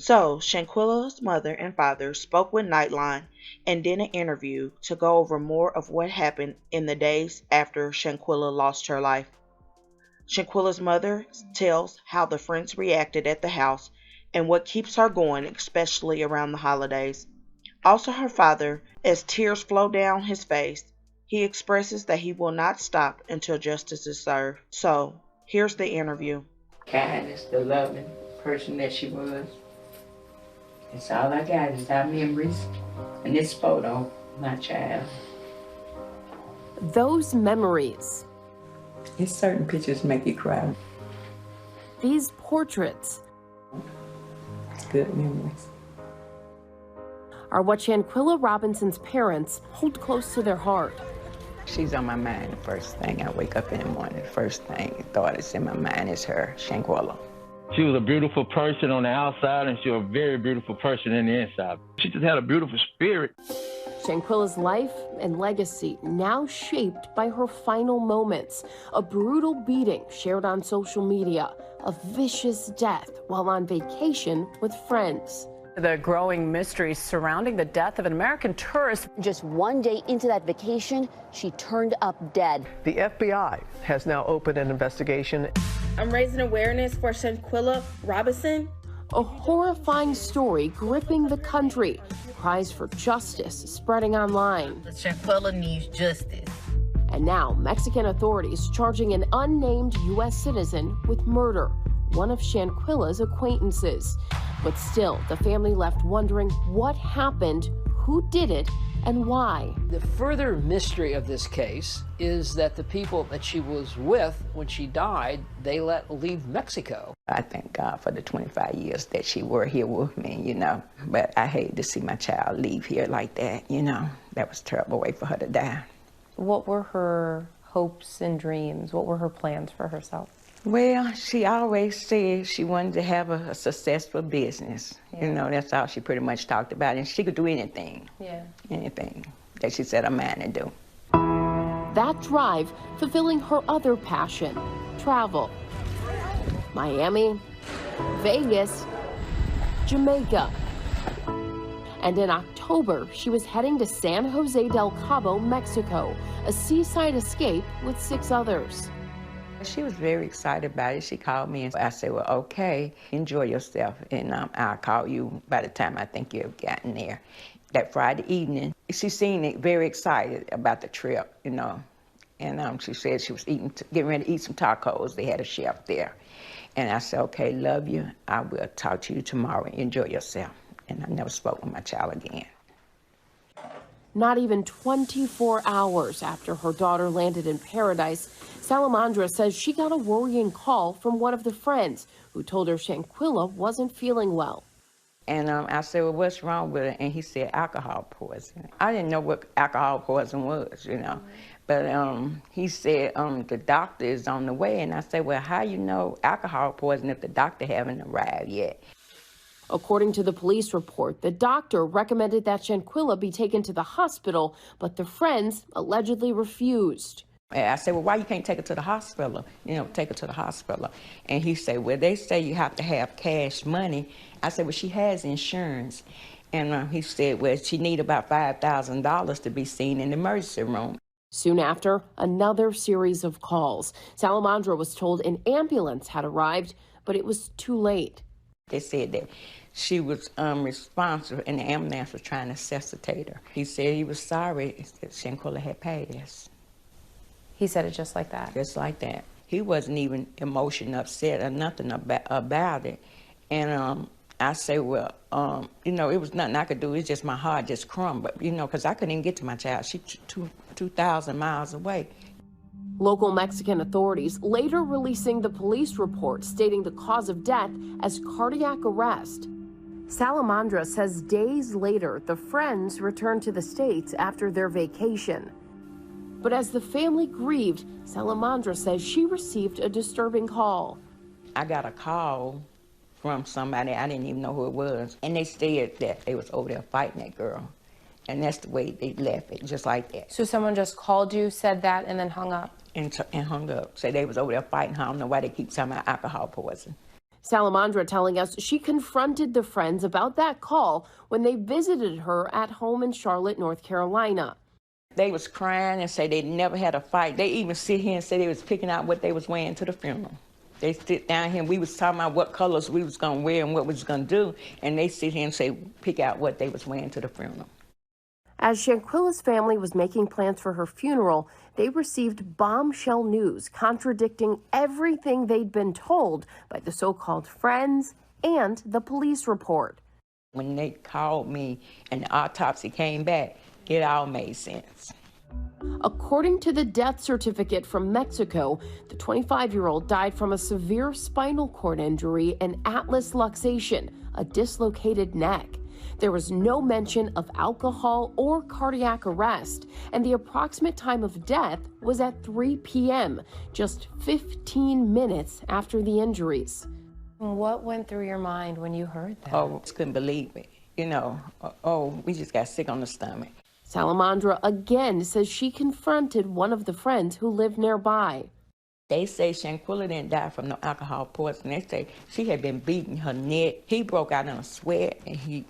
So, Shanquella's mother and father spoke with Nightline and did an interview to go over more of what happened in the days after Shanquella lost her life. Shanquella's mother tells how the friends reacted at the house and what keeps her going, especially around the holidays. Also, her father, as tears flow down his face, he expresses that he will not stop until justice is served. So, here's the interview. Kindness, the loving person that she was. It's all I got is our memories and this photo, my child. Those memories. It's certain pictures make you cry. These portraits. Good memories. Are what Shanquella Robinson's parents hold close to their heart. She's on my mind the first thing. I wake up in the morning, the first thing, thought is in my mind is her, Shanquella. She was a beautiful person on the outside, and she was a very beautiful person in the inside. She just had a beautiful spirit. Shanquella's life and legacy now shaped by her final moments. A brutal beating shared on social media, a vicious death while on vacation with friends. The growing mystery surrounding the death of an American tourist. Just one day into that vacation, she turned up dead. The FBI has now opened an investigation. I'm raising awareness for Shanquella Robinson. A horrifying story gripping the country. Cries for justice spreading online. Shanquella needs justice. And now Mexican authorities charging an unnamed U.S. citizen with murder, one of Shanquella's acquaintances. But still, the family left wondering what happened, who did it, and why. The further mystery of this case is that the people that she was with when she died, they let leave Mexico. I thank God for the 25 years that she were here with me, you know. But I hate to see my child leave here like that, you know. That was a terrible way for her to die. What were her hopes and dreams? What were her plans for herself? Well, she always said she wanted to have a successful business. Yeah. You know, that's all she pretty much talked about. And she could do anything. Yeah. Anything that she set her mind to do. That drive fulfilling her other passion, travel. Miami, Vegas, Jamaica. And in October, she was heading to San Jose del Cabo, Mexico, a seaside escape with 6 others. She was very excited about it. She called me and I said, well, okay, enjoy yourself. And I'll call you by the time I think you've gotten there. That Friday evening, she seemed very excited about the trip, you know. And she said she was getting ready to eat some tacos. They had a chef there. And I said, okay, love you. I will talk to you tomorrow. Enjoy yourself. And I never spoke with my child again. Not even 24 hours after her daughter landed in paradise, Salamandra says she got a worrying call from one of the friends who told her Shanquella wasn't feeling well. And I said, well, what's wrong with her? And he said, alcohol poisoning. I didn't know what alcohol poisoning was, you know. But he said, the doctor is on the way. And I said, well, how you know alcohol poisoning if the doctor haven't arrived yet? According to the police report, the doctor recommended that Shanquella be taken to the hospital, but the friends allegedly refused. And I said, well, why you can't take her to the hospital? You know, take her to the hospital. And he said, well, they say you have to have cash money. I said, well, she has insurance. And he said, well, she need about $5,000 to be seen in the emergency room. Soon after, another series of calls. Salamandra was told an ambulance had arrived, but it was too late. They said that she was responsible and the ambulance was trying to resuscitate her. He said he was sorry that Shanquella had passed. He said it just like that? Just like that. He wasn't even emotionally upset or nothing about it. And I say, well, you know, it was nothing I could do. It's just my heart just crumbled, you know, because I couldn't even get to my child. She's 2,000 miles away. Local Mexican authorities later releasing the police report stating the cause of death as cardiac arrest. Salamandra says days later, the friends returned to the States after their vacation. But as the family grieved, Salamandra says she received a disturbing call. I got a call from somebody, I didn't even know who it was, and they said that they was over there fighting that girl. And that's the way they left it, just like that. So someone just called you, said that, and then hung up? And hung up. Say they was over there fighting her. I don't know why they keep talking about alcohol poison. Salamandra telling us she confronted the friends about that call when they visited her at home in Charlotte, North Carolina. They was crying and say they never had a fight. They even sit here and say they was picking out what they was wearing to the funeral. They sit down here and we was talking about what colors we was gonna wear and what we was gonna do, and they sit here and say, pick out what they was wearing to the funeral. As Shanquella's family was making plans for her funeral, they received bombshell news contradicting everything they'd been told by the so-called friends and the police report. When they called me and the autopsy came back, it all made sense. According to the death certificate from Mexico, the 25-year-old died from a severe spinal cord injury and atlas luxation, a dislocated neck. There was no mention of alcohol or cardiac arrest, and the approximate time of death was at 3 p.m., just 15 minutes after the injuries. What went through your mind when you heard that? Oh, I just couldn't believe it. You know, we just got sick on the stomach. Salamandra again says she confronted one of the friends who lived nearby. They say Shanquella didn't die from no alcohol poisoning. They say she had been beating her neck. He broke out in a sweat, and he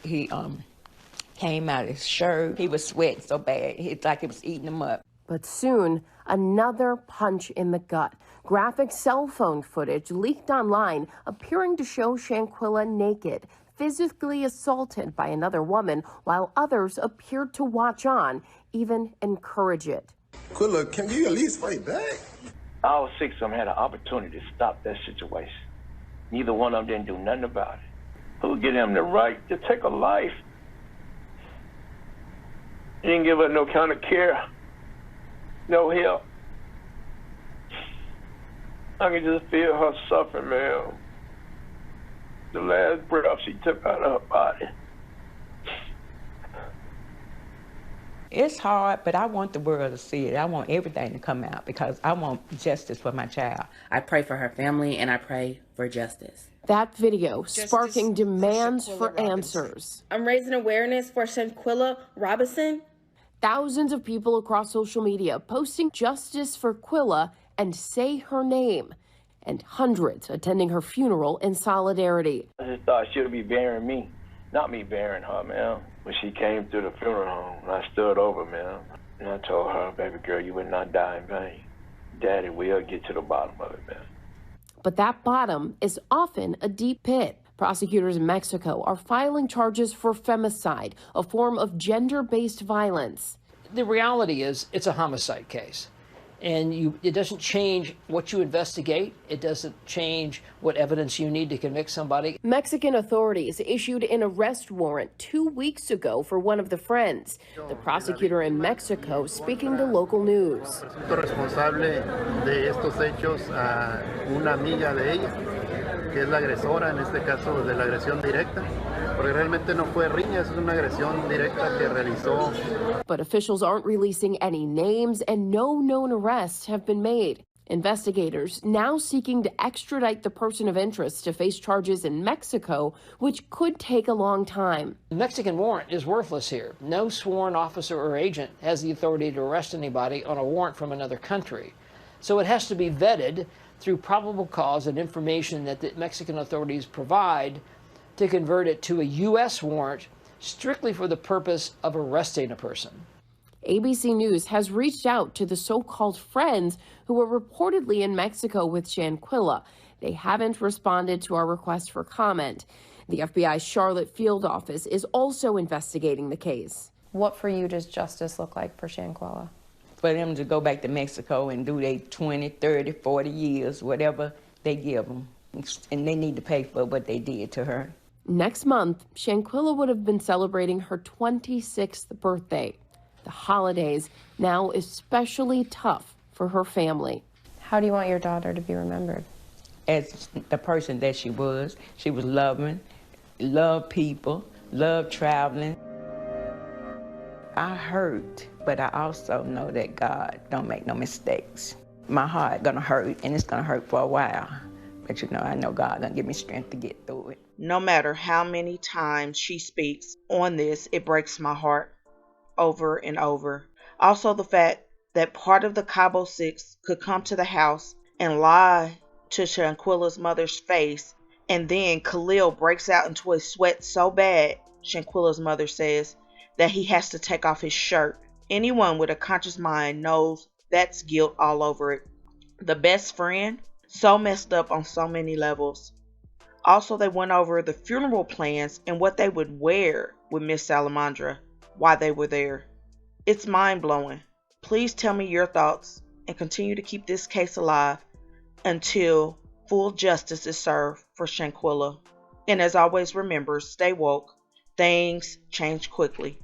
came out of his shirt. He was sweating so bad, it's like it was eating him up. But soon, another punch in the gut. Graphic cell phone footage leaked online appearing to show Shanquella naked, physically assaulted by another woman, while others appeared to watch on, even encourage it. Quilla, can you at least fight back? All six of them had an opportunity to stop that situation. Neither one of them didn't do nothing about it. Who give them the right to take a life? He didn't give her no kind of care, no help. I can just feel her suffering, man. The last breath she took out of her body. It's hard, but I want the world to see it. I want everything to come out because I want justice for my child. I pray for her family and I pray for justice. That video sparking demands for answers. I'm raising awareness for Shanquella Robinson. Thousands of people across social media posting justice for Quilla and say her name, and hundreds attending her funeral in solidarity. I just thought she would be burying me, not me burying her, man. When she came through the funeral home, I stood over, man, and I told her, baby girl, you would not die in vain. Daddy will get to the bottom of it, man. But that bottom is often a deep pit. Prosecutors in Mexico are filing charges for femicide, a form of gender-based violence. The reality is it's a homicide case. And it doesn't change what you investigate. It doesn't change what evidence you need to convict somebody. Mexican authorities issued an arrest warrant 2 weeks ago for one of the friends. The prosecutor in Mexico speaking to local news. Responsable de estos hechos a una amiga de ella, que es la agresora en este caso de la agresión directa. Porque realmente no fue riña, es una agresión directa que realizó. But officials aren't releasing any names and no known arrests have been made. Investigators now seeking to extradite the person of interest to face charges in Mexico, which could take a long time. The Mexican warrant is worthless here. No sworn officer or agent has the authority to arrest anybody on a warrant from another country. So it has to be vetted through probable cause and information that the Mexican authorities provide to convert it to a U.S. warrant strictly for the purpose of arresting a person. ABC News has reached out to the so-called friends who were reportedly in Mexico with Shanquella. They haven't responded to our request for comment. The FBI's Charlotte field office is also investigating the case. What for you does justice look like for Shanquella? For them to go back to Mexico and do their 20, 30, 40 years, whatever they give them. And they need to pay for what they did to her. Next month, Shanquella would have been celebrating her 26th birthday. The holidays now especially tough for her family. How do you want your daughter to be remembered? As the person that she was loving, loved people, loved traveling. I hurt, but I also know that God don't make no mistakes. My heart gonna hurt, and it's gonna hurt for a while. But you know, I know God gonna give me strength to get through it. No matter how many times she speaks on this, it breaks my heart over and over. Also, the fact that part of the Cabo Six could come to the house and lie to Shanquella's mother's face And then Khalil breaks out into a sweat so bad, Shanquella's mother says, that he has to take off his shirt. Anyone with a conscious mind knows that's guilt all over it. The best friend, so messed up on so many levels. Also, they went over the funeral plans and what they would wear with Miss Salamandra while they were there. It's mind-blowing. Please tell me your thoughts and continue to keep this case alive until full justice is served for Shanquella. And as always, remember, stay woke. Things change quickly.